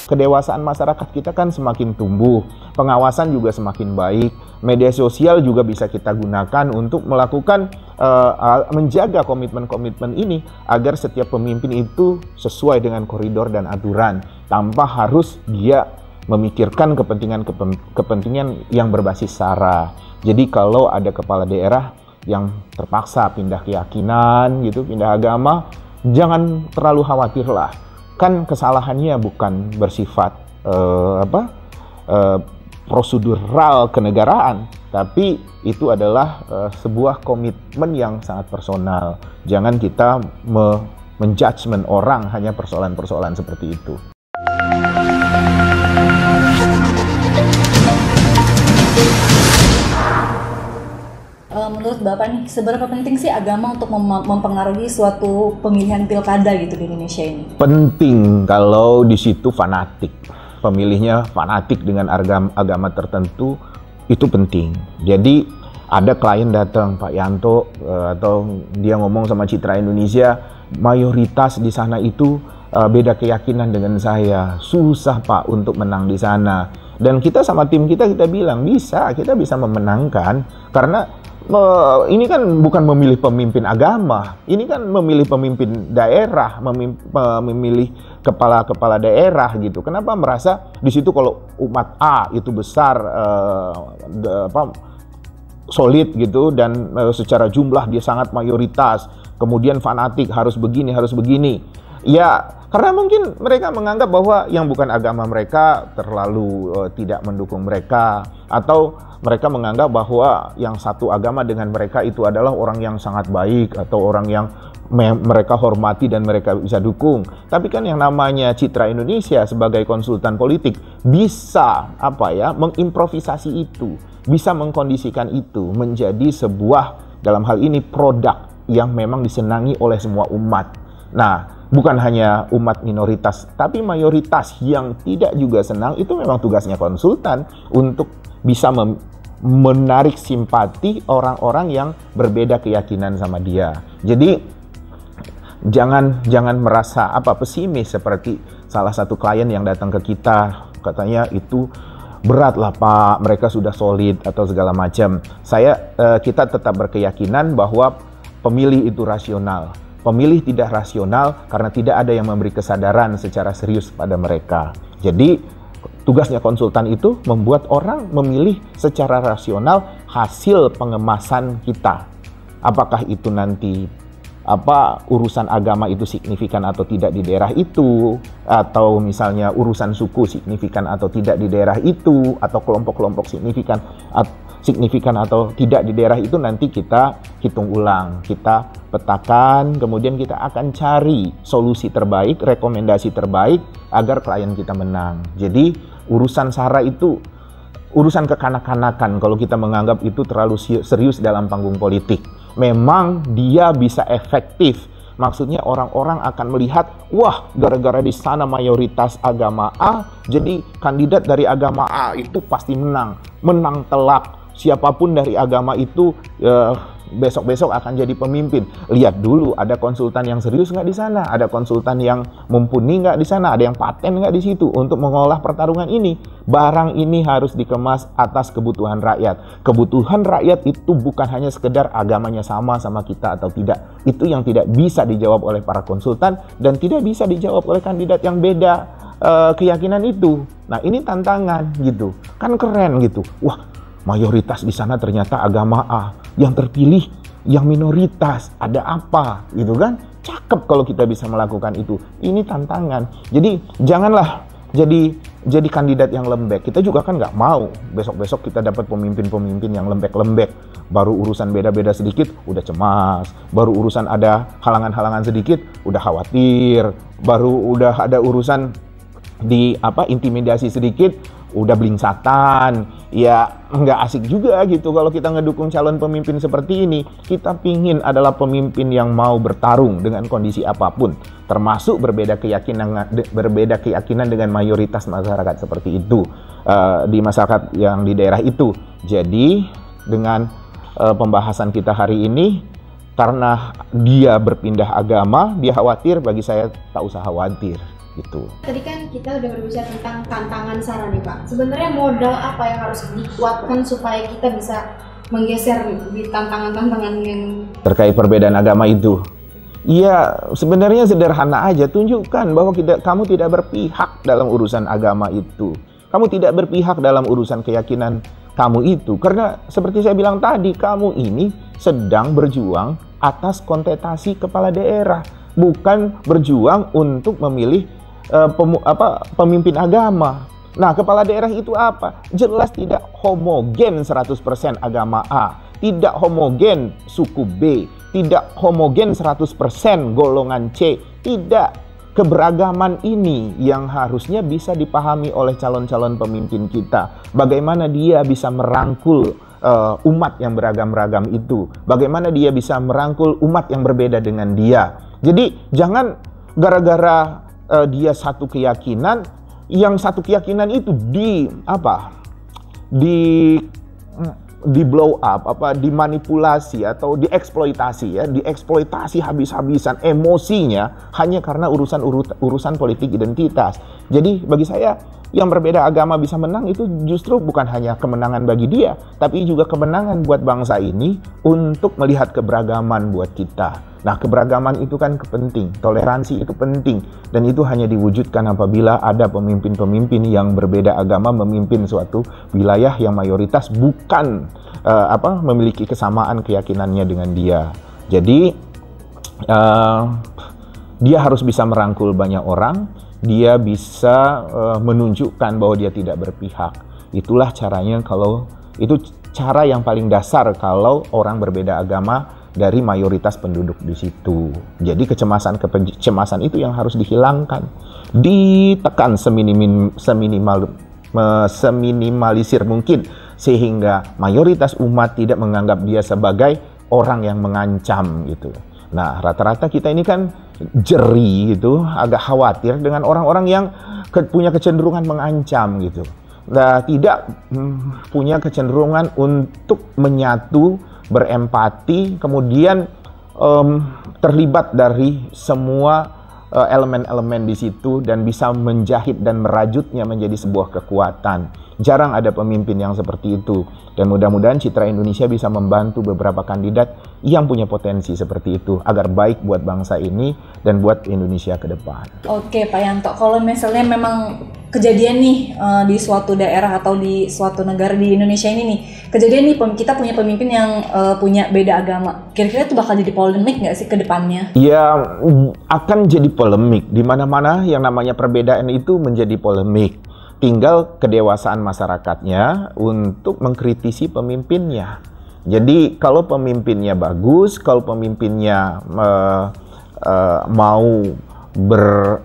kedewasaan masyarakat kita kan semakin tumbuh, pengawasan juga semakin baik, media sosial juga bisa kita gunakan untuk melakukan menjaga komitmen-komitmen ini agar setiap pemimpin itu sesuai dengan koridor dan aturan tanpa harus dia memikirkan kepentingan yang berbasis sara. Jadi kalau ada kepala daerah yang terpaksa pindah keyakinan gitu, pindah agama, jangan terlalu khawatir lah. Kan kesalahannya bukan bersifat prosedural kenegaraan, tapi itu adalah sebuah komitmen yang sangat personal. Jangan kita menjudgment orang hanya persoalan-persoalan seperti itu. Menurut Bapak nih, seberapa penting sih agama untuk mempengaruhi suatu pemilihan pilkada gitu di Indonesia ini? Penting kalau di situ fanatik, pemilihnya fanatik dengan agama tertentu, itu penting. Jadi ada klien datang, Pak Yanto, atau dia ngomong sama Citra Indonesia, mayoritas di sana itu beda keyakinan dengan saya, susah Pak untuk menang di sana. Dan kita sama tim kita bilang kita bisa memenangkan karena ini kan bukan memilih pemimpin agama, ini kan memilih pemimpin daerah, memilih kepala daerah gitu. Kenapa merasa di situ kalau umat A itu besar, solid gitu, dan secara jumlah dia sangat mayoritas, kemudian fanatik harus begini. Ya, karena mungkin mereka menganggap bahwa yang bukan agama mereka terlalu tidak mendukung mereka, atau mereka menganggap bahwa yang satu agama dengan mereka itu adalah orang yang sangat baik atau orang yang mereka hormati dan mereka bisa dukung. Tapi kan yang namanya Citra Indonesia sebagai konsultan politik bisa mengimprovisasi itu, bisa mengkondisikan itu menjadi sebuah, dalam hal ini, produk yang memang disenangi oleh semua umat. Nah, bukan hanya umat minoritas, tapi mayoritas yang tidak juga senang, itu memang tugasnya konsultan untuk bisa menarik simpati orang-orang yang berbeda keyakinan sama dia. Jadi jangan merasa pesimis seperti salah satu klien yang datang ke kita, katanya itu berat lah Pak, mereka sudah solid atau segala macam. Kita tetap berkeyakinan bahwa pemilih itu rasional. Pemilih tidak rasional karena tidak ada yang memberi kesadaran secara serius pada mereka. Jadi tugasnya konsultan itu membuat orang memilih secara rasional hasil pengemasan kita. Apakah itu nanti urusan agama itu signifikan atau tidak di daerah itu, atau misalnya urusan suku signifikan atau tidak di daerah itu, atau kelompok-kelompok signifikan atau tidak di daerah itu, nanti kita hitung ulang, kita petakan, kemudian kita akan cari solusi terbaik, rekomendasi terbaik agar klien kita menang. Jadi urusan sara itu urusan kekanak-kanakan kalau kita menganggap itu terlalu serius dalam panggung politik. Memang dia bisa efektif. Maksudnya orang-orang akan melihat, wah, gara-gara di sana mayoritas agama A, jadi kandidat dari agama A itu pasti menang telak. Siapapun dari agama itu besok-besok akan jadi pemimpin. Lihat dulu, ada konsultan yang serius nggak di sana, ada konsultan yang mumpuni nggak di sana, ada yang paten nggak di situ untuk mengolah pertarungan ini. Barang ini harus dikemas atas kebutuhan rakyat. Kebutuhan rakyat itu bukan hanya sekedar agamanya sama kita atau tidak. Itu yang tidak bisa dijawab oleh para konsultan dan tidak bisa dijawab oleh kandidat yang beda keyakinan itu. Nah, ini tantangan gitu. Kan keren gitu. Wah, mayoritas di sana ternyata agama A, yang terpilih yang minoritas, ada apa gitu kan? Cakep kalau kita bisa melakukan itu. Ini tantangan. Jadi janganlah jadi kandidat yang lembek. Kita juga kan nggak mau besok-besok kita dapat pemimpin-pemimpin yang lembek-lembek. Baru urusan beda-beda sedikit udah cemas, baru urusan ada halangan-halangan sedikit udah khawatir, baru udah ada urusan intimidasi sedikit udah blingsatan. Ya nggak asik juga gitu kalau kita ngedukung calon pemimpin seperti ini. Kita pingin adalah pemimpin yang mau bertarung dengan kondisi apapun, termasuk berbeda keyakinan dengan mayoritas masyarakat seperti itu, di masyarakat yang di daerah itu. Jadi dengan pembahasan kita hari ini, karena dia berpindah agama, dia khawatir, bagi saya tak usah khawatir. gitu. Tadi kan kita udah berbicara tentang tantangan Sarah nih Pak. Sebenarnya modal apa yang harus dikuatkan supaya kita bisa menggeser di tantangan-tantangan yang terkait perbedaan agama itu? Iya, sebenarnya sederhana aja. Tunjukkan bahwa kamu tidak berpihak dalam urusan agama itu. Kamu tidak berpihak dalam urusan keyakinan kamu itu. Karena seperti saya bilang tadi, kamu ini sedang berjuang atas kontestasi kepala daerah, bukan berjuang untuk memilih pemimpin agama. Nah, kepala daerah itu apa? Jelas tidak homogen 100% agama A, tidak homogen suku B, tidak homogen 100% golongan C. Tidak. Keberagaman ini yang harusnya bisa dipahami oleh calon-calon pemimpin kita. Bagaimana dia bisa merangkul umat yang beragam-ragam itu. Bagaimana dia bisa merangkul umat yang berbeda dengan dia. Jadi jangan gara-gara dia satu keyakinan, yang satu keyakinan itu di blow up, dimanipulasi atau dieksploitasi ya, dieksploitasi habis-habisan emosinya hanya karena urusan politik identitas. Jadi bagi saya yang berbeda agama bisa menang itu justru bukan hanya kemenangan bagi dia, tapi juga kemenangan buat bangsa ini untuk melihat keberagaman buat kita. Nah, keberagaman itu kan penting, toleransi itu penting, dan itu hanya diwujudkan apabila ada pemimpin-pemimpin yang berbeda agama memimpin suatu wilayah yang mayoritas bukan memiliki kesamaan keyakinannya dengan dia. Jadi dia harus bisa merangkul banyak orang, dia bisa menunjukkan bahwa dia tidak berpihak. Itulah caranya, itu cara yang paling dasar kalau orang berbeda agama dari mayoritas penduduk di situ. Jadi kecemasan itu yang harus dihilangkan, ditekan seminimalisir mungkin, sehingga mayoritas umat tidak menganggap dia sebagai orang yang mengancam gitu. Nah, rata-rata kita ini kan jeri gitu, agak khawatir dengan orang-orang yang punya kecenderungan mengancam gitu. Nah, tidak punya kecenderungan untuk menyatu, berempati, kemudian terlibat dari semua elemen-elemen di situ dan bisa menjahit dan merajutnya menjadi sebuah kekuatan. Jarang ada pemimpin yang seperti itu, dan mudah-mudahan Citra Indonesia bisa membantu beberapa kandidat yang punya potensi seperti itu agar baik buat bangsa ini dan buat Indonesia ke depan. Oke Pak Yanto, kalau misalnya memang kejadian nih di suatu daerah atau di suatu negara di Indonesia ini nih, kejadian nih kita punya pemimpin yang punya beda agama, kira-kira itu bakal jadi polemik nggak sih ke depannya? Ya, akan jadi polemik. Di mana-mana yang namanya perbedaan itu menjadi polemik. Tinggal kedewasaan masyarakatnya untuk mengkritisi pemimpinnya. Jadi kalau pemimpinnya bagus, kalau pemimpinnya mau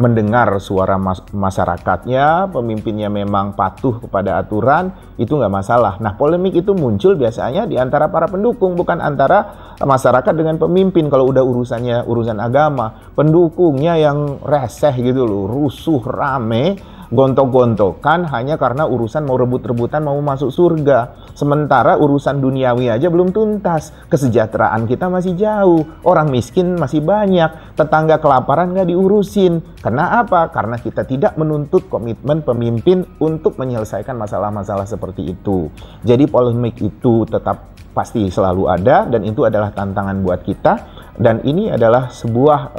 mendengar suara masyarakatnya, pemimpinnya memang patuh kepada aturan, itu nggak masalah. Nah, polemik itu muncul biasanya di antara para pendukung, bukan antara masyarakat dengan pemimpin. Kalau udah urusan agama, pendukungnya yang reseh gitu loh, rusuh, rame, gontok-gontokan hanya karena urusan mau rebut-rebutan mau masuk surga. Sementara urusan duniawi aja belum tuntas, kesejahteraan kita masih jauh, orang miskin masih banyak, tetangga kelaparan nggak diurusin. Karena apa? Karena kita tidak menuntut komitmen pemimpin untuk menyelesaikan masalah-masalah seperti itu. Jadi polemik itu tetap pasti selalu ada, dan itu adalah tantangan buat kita, dan ini adalah sebuah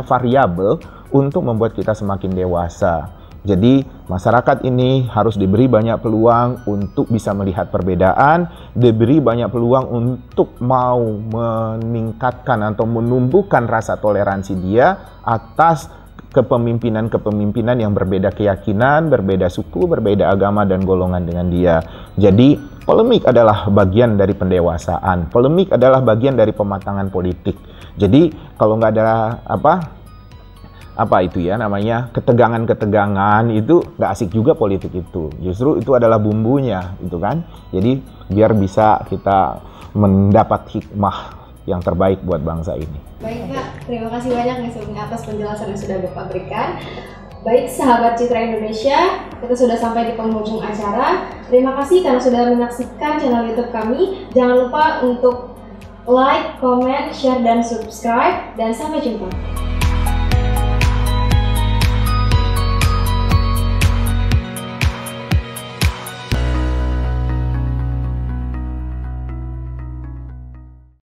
variabel untuk membuat kita semakin dewasa. Jadi masyarakat ini harus diberi banyak peluang untuk bisa melihat perbedaan, diberi banyak peluang untuk mau meningkatkan atau menumbuhkan rasa toleransi dia atas kepemimpinan yang berbeda keyakinan, berbeda suku, berbeda agama dan golongan dengan dia. Jadi polemik adalah bagian dari pendewasaan, polemik adalah bagian dari pematangan politik. Jadi kalau nggak ada ketegangan-ketegangan itu nggak asik juga politik itu. Justru itu adalah bumbunya gitu kan. Jadi biar bisa kita mendapat hikmah yang terbaik buat bangsa ini. Baik Kak, terima kasih banyak nih sebelumnya atas penjelasan yang sudah Bapak berikan. Baik sahabat Citra Indonesia, kita sudah sampai di penghujung acara. Terima kasih karena sudah menyaksikan channel YouTube kami. Jangan lupa untuk like, comment, share, dan subscribe. Dan sampai jumpa.